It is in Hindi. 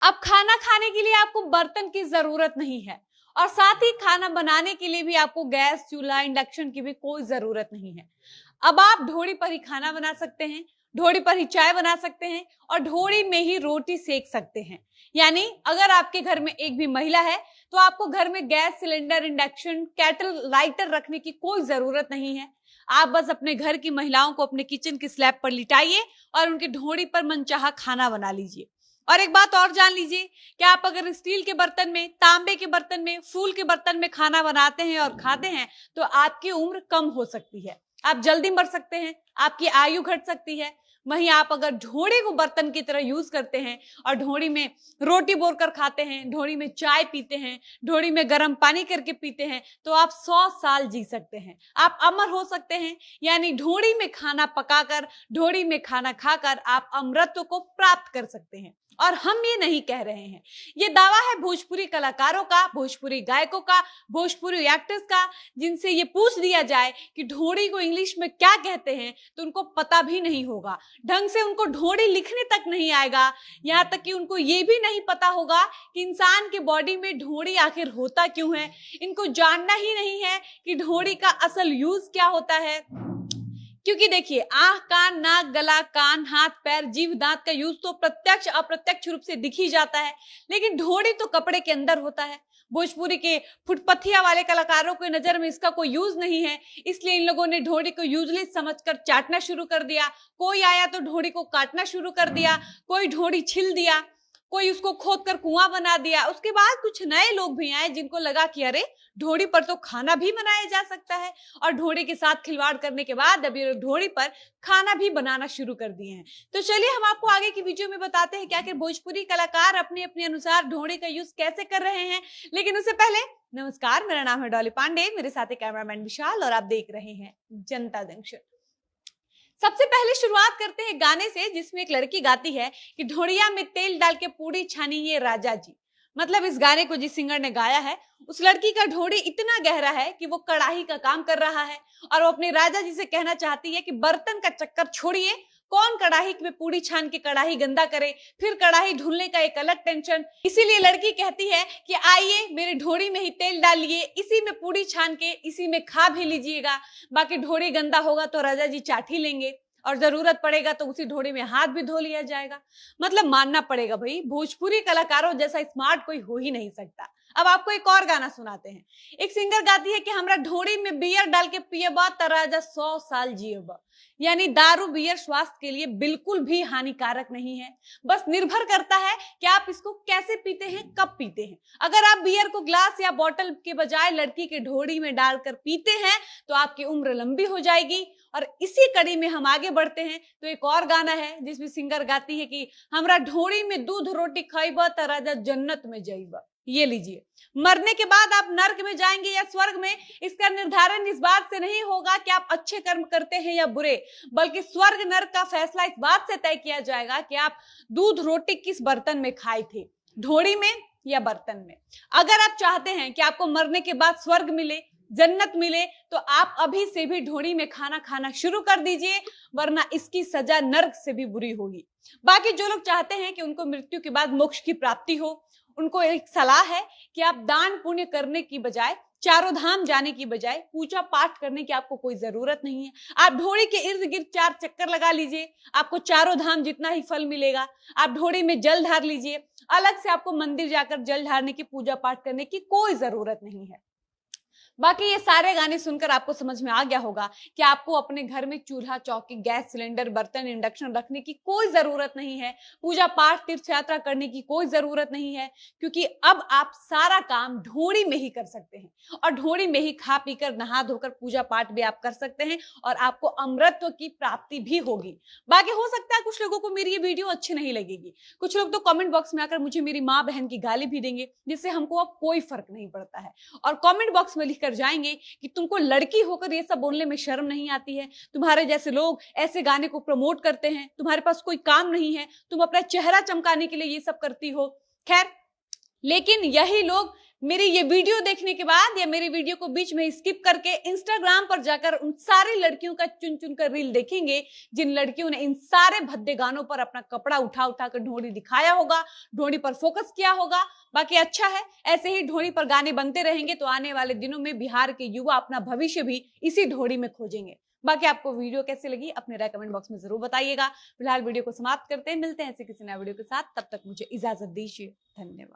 अब खाना खाने के लिए आपको बर्तन की जरूरत नहीं है और साथ ही खाना बनाने के लिए भी आपको गैस, चूल्हा, इंडक्शन की भी कोई जरूरत नहीं है। अब आप ढोड़ी पर ही खाना बना सकते हैं, ढोड़ी पर ही चाय बना सकते हैं और ढोड़ी में ही रोटी सेक सकते हैं। यानी अगर आपके घर में एक भी महिला है तो आपको घर में gas cylinder, induction, kettle, lighter रखने की कोई जरूरत नहीं है। आप बस अपने घर की महिलाओं को अपने किचन की स्लैब पर लिटाइए और उनकी ढोड़ी पर मनचाहा खाना बना लीजिए। और एक बात और जान लीजिए कि आप अगर स्टील के बर्तन में, तांबे के बर्तन में, फूल के बर्तन में खाना बनाते हैं और खाते हैं तो आपकी उम्र कम हो सकती है, आप जल्दी मर सकते हैं, आपकी आयु घट सकती है। वहीं आप अगर ढोड़ी को बर्तन की तरह यूज करते हैं और ढोड़ी में रोटी बोर कर खाते हैं, ढोड़ी में चाय पीते हैं, ढोड़ी में गर्म पानी करके पीते हैं तो आप 100 साल जी सकते हैं, आप अमर हो सकते हैं। यानी ढोड़ी में खाना पकाकर, ढोड़ी में खाना खाकर आप अमरत्व को प्राप्त कर सकते हैं। और हम ये नहीं कह रहे हैं, ये दावा है भोजपुरी कलाकारों का, भोजपुरी गायकों का, भोजपुरी एक्टर्स का, जिनसे ये पूछ दिया जाए कि ढोड़ी को इंग्लिश में क्या कहते हैं तो उनको पता भी नहीं होगा, ढंग से उनको ढोड़ी लिखने तक नहीं आएगा। यहां तक कि उनको ये भी नहीं पता होगा कि इंसान के बॉडी में ढोड़ी आखिर होता क्यों है। इनको जानना ही नहीं है कि ढोड़ी का असल यूज क्या होता है। क्योंकि देखिए, आंख, कान, नाक, गला, कान, हाथ, पैर, जीभ, दांत का यूज तो प्रत्यक्ष अप्रत्यक्ष रूप से दिख ही जाता है, लेकिन ढोड़ी तो कपड़े के अंदर होता है। भोजपुरी के फुटपथिया वाले कलाकारों की नजर में इसका कोई यूज नहीं है, इसलिए इन लोगों ने ढोड़ी को यूजलेस समझकर चाटना शुरू कर दिया। कोई आया तो ढोड़ी को काटना शुरू कर दिया, कोई ढोड़ी छिल दिया, कोई उसको खोद कर कुआं बना दिया। उसके बाद कुछ नए लोग भी आए जिनको लगा कि अरे ढोड़ी पर तो खाना भी बनाया जा सकता है, और ढोड़ी के साथ खिलवाड़ करने के बाद अभी ढोड़ी पर खाना भी बनाना शुरू कर दिए हैं। तो चलिए हम आपको आगे की वीडियो में बताते हैं कि आखिर भोजपुरी कलाकार अपने अपने अनुसार ढोड़ी का यूज कैसे कर रहे हैं। लेकिन उससे पहले नमस्कार, मेरा नाम है डॉली पांडे, मेरे साथ कैमरामैन विशाल और आप देख रहे हैं जनता जंक्शन। सबसे पहले शुरुआत करते हैं गाने से, जिसमें एक लड़की गाती है कि ढोड़िया में तेल डाल के पूड़ी छानी ये राजा जी। मतलब इस गाने को जिस सिंगर ने गाया है उस लड़की का ढोड़ी इतना गहरा है कि वो कढ़ाई का काम कर रहा है और वो अपने राजा जी से कहना चाहती है कि बर्तन का चक्कर छोड़िए, कौन कढ़ाई में पूड़ी छान के कढ़ाई गंदा करे, फिर कढ़ाई धुलने का एक अलग टेंशन। इसीलिए लड़की कहती है कि आइए मेरे ढोड़ी में ही तेल डालिए, इसी में पूड़ी छान के इसी में खा भी लीजिएगा, बाकी ढोड़ी गंदा होगा तो राजा जी चाट ही लेंगे और जरूरत पड़ेगा तो उसी ढोड़ी में हाथ भी धो लिया जाएगा। मतलब मानना पड़ेगा भाई, भोजपुरी कलाकारों जैसा स्मार्ट कोई हो ही नहीं सकता। अब आपको एक और गाना सुनाते हैं। एक सिंगर गाती है कि हमरा ढोड़ी में बियर डाल के पियबा त राजा 100 साल जियबा। यानी दारू, बियर स्वास्थ्य के लिए बिल्कुल भी हानिकारक नहीं है, बस निर्भर करता है कि आप इसको कैसे पीते हैं, कब पीते हैं। अगर आप बियर को ग्लास या बोतल के बजाय लड़की के ढोड़ी में डालकर पीते हैं तो आपकी उम्र लंबी हो जाएगी। और इसी कड़ी में हम आगे बढ़ते हैं तो एक और गाना है जिसमें सिंगर गाती है कि हमरा ढोड़ी में दूध रोटी खाइबा त राजा जन्नत में जाइबा। ये लीजिए, मरने के बाद आप नर्क में जाएंगे या स्वर्ग में, इसका निर्धारण इस बात से नहीं होगा कि आप अच्छे कर्म करते हैं या बुरे, बल्कि स्वर्ग नर्क का फैसला इस बात से तय किया जाएगा कि आप दूध रोटी किस बर्तन में खाए थे, ढोड़ी में या बर्तन में। अगर आप चाहते हैं कि आपको मरने के बाद स्वर्ग मिले, जन्नत मिले, तो आप अभी से भी ढोड़ी में खाना खाना शुरू कर दीजिए, वरना इसकी सजा नर्क से भी बुरी होगी। बाकी जो लोग चाहते हैं कि उनको मृत्यु के बाद मोक्ष की प्राप्ति हो, उनको एक सलाह है कि आप दान पुण्य करने की बजाय, चारों धाम जाने की बजाय पूजा पाठ करने की आपको कोई जरूरत नहीं है। आप ढोड़ी के इर्द गिर्द 4 चक्कर लगा लीजिए, आपको चारों धाम जितना ही फल मिलेगा। आप ढोड़ी में जल ढार लीजिए, अलग से आपको मंदिर जाकर जल ढारने की, पूजा पाठ करने की कोई जरूरत नहीं है। बाकी ये सारे गाने सुनकर आपको समझ में आ गया होगा कि आपको अपने घर में चूल्हा, चौकी, गैस सिलेंडर, बर्तन, इंडक्शन रखने की कोई जरूरत नहीं है, पूजा पाठ, तीर्थ यात्रा करने की कोई जरूरत नहीं है, क्योंकि अब आप सारा काम ढोड़ी में ही कर सकते हैं और ढोड़ी में ही खा पीकर, नहा धोकर पूजा पाठ भी आप कर सकते हैं और आपको अमृतत्व की प्राप्ति भी होगी। बाकी हो सकता है कुछ लोगों को मेरी ये वीडियो अच्छी नहीं लगेगी, कुछ लोग तो कमेंट बॉक्स में आकर मुझे मेरी माँ बहन की गाली भी देंगे, जिससे हमको अब कोई फर्क नहीं पड़ता है, और कमेंट बॉक्स में लिख जाएंगे कि तुमको लड़की होकर ये सब बोलने में शर्म नहीं आती है, तुम्हारे जैसे लोग ऐसे गाने को प्रमोट करते हैं, तुम्हारे पास कोई काम नहीं है, तुम अपना चेहरा चमकाने के लिए ये सब करती हो। खैर, लेकिन यही लोग मेरी ये वीडियो देखने के बाद या मेरी वीडियो को बीच में स्किप करके इंस्टाग्राम पर जाकर उन सारी लड़कियों का चुन चुन कर रील देखेंगे जिन लड़कियों ने इन सारे भद्दे गानों पर अपना कपड़ा उठा उठा कर ढोड़ी दिखाया होगा, ढोड़ी पर फोकस किया होगा। बाकी अच्छा है, ऐसे ही ढोड़ी पर गाने बनते रहेंगे तो आने वाले दिनों में बिहार के युवा अपना भविष्य भी इसी ढोड़ी में खोजेंगे। बाकी आपको वीडियो कैसी लगी अपने राय कमेंट बॉक्स में जरूर बताइएगा। फिलहाल वीडियो को समाप्त करते हैं, मिलते हैं ऐसे किसी नए वीडियो के साथ, तब तक मुझे इजाजत दीजिए। धन्यवाद।